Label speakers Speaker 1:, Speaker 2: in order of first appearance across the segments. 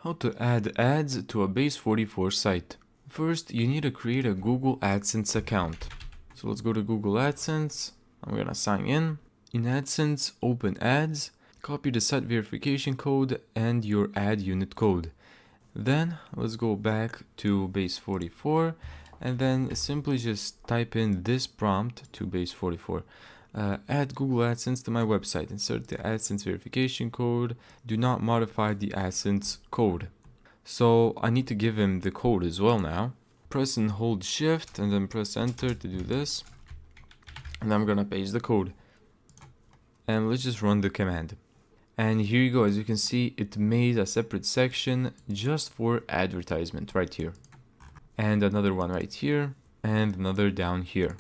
Speaker 1: How to add ads to a Base44 site. First, you need to create a Google AdSense account. So let's go to Google AdSense. I'm gonna sign in. In AdSense, open ads, copy the site verification code and your ad unit code. Then let's go back to Base44 and then simply just type in this prompt to Base44. Add Google AdSense to my website. Insert the AdSense verification code. Do not modify the AdSense code. So I need to give him the code as well now. Press and hold shift and then press enter to do this. And I'm gonna paste the code. And let's just run the command. And here you go, as you can see, it made a separate section just for advertisement right here. And another one right here, and another down here.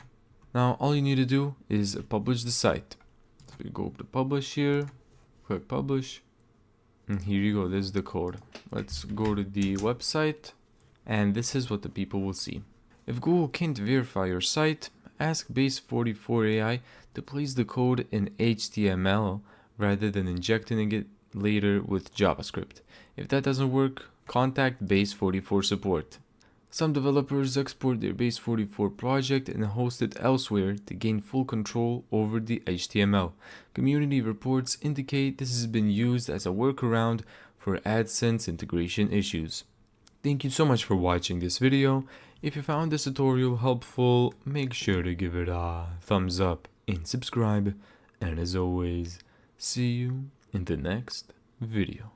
Speaker 1: Now all you need to do is publish the site. So we go to publish here, click publish, and here you go, this is the code. Let's go to the website, and this is what the people will see. If Google can't verify your site, ask Base44 AI to place the code in HTML rather than injecting it later with JavaScript. If that doesn't work, contact Base44 support. Some developers export their Base44 project and host it elsewhere to gain full control over the HTML. Community reports indicate this has been used as a workaround for AdSense integration issues. Thank you so much for watching this video. If you found this tutorial helpful, make sure to give it a thumbs up and subscribe. And as always, see you in the next video.